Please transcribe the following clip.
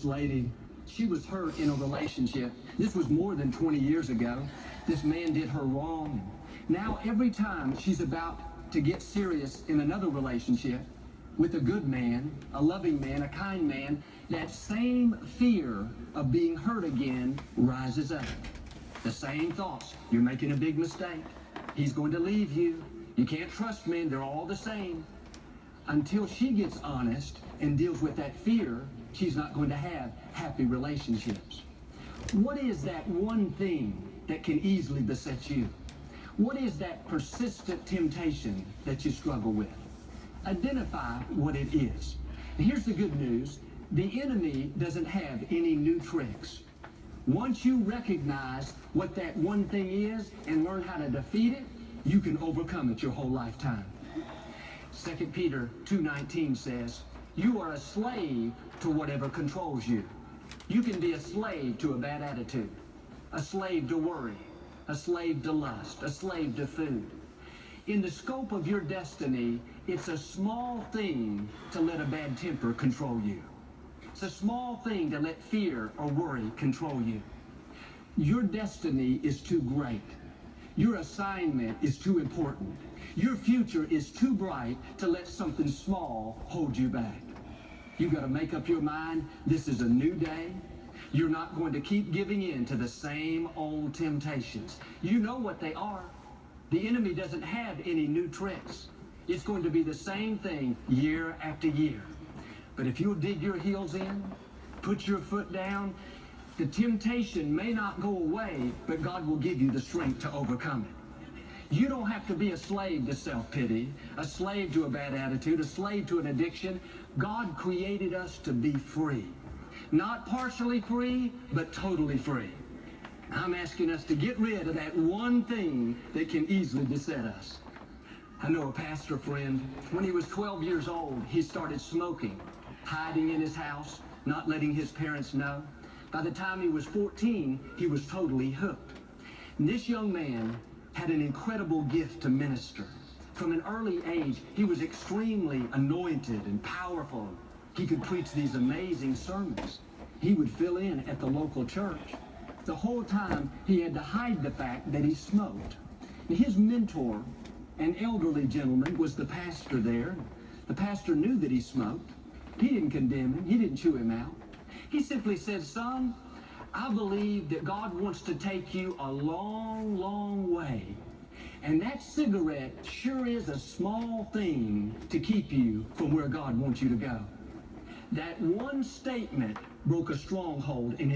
lady, she was hurt in a relationship. This was more than 20 years ago. This man did her wrong. Now every time she's about to get serious in another relationship with a good man, a loving man, a kind man, that same fear of being hurt again rises up. The same thoughts. You're making a big mistake. He's going to leave you. You can't trust men. They're all the same. Until she gets honest and deals with that fear, she's not going to have happy relationships. What is that one thing that can easily beset you? What is that persistent temptation that you struggle with? Identify what it is. And here's the good news. The enemy doesn't have any new tricks. Once you recognize what that one thing is and learn how to defeat it, you can overcome it your whole lifetime. 2 Peter 2:19 says, you are a slave to whatever controls you. You can be a slave to a bad attitude, a slave to worry, a slave to lust, a slave to food. In the scope of your destiny, it's a small thing to let a bad temper control you. It's a small thing to let fear or worry control you. Your destiny is too great. Your assignment is too important. Your future is too bright to let something small hold you back. You've got to make up your mind, this is a new day. You're not going to keep giving in to the same old temptations. You know what they are. The enemy doesn't have any new tricks. It's going to be the same thing year after year. But if you'll dig your heels in, put your foot down, the temptation may not go away, but God will give you the strength to overcome it. You don't have to be a slave to self-pity, a slave to a bad attitude, a slave to an addiction. God created us to be free. Not partially free, but totally free. I'm asking us to get rid of that one thing that can easily beset us. I know a pastor friend, when he was 12 years old, he started smoking, hiding in his house, not letting his parents know. By the time he was 14, he was totally hooked. And this young man had an incredible gift to minister. From an early age, he was extremely anointed and powerful. He could preach these amazing sermons. He would fill in at the local church. The whole time, he had to hide the fact that he smoked. And his mentor, an elderly gentleman, was the pastor there. The pastor knew that he smoked. He didn't condemn him. He didn't chew him out. He simply said, son, I believe that God wants to take you a long, long way. And that cigarette sure is a small thing to keep you from where God wants you to go. That one statement broke a stronghold in his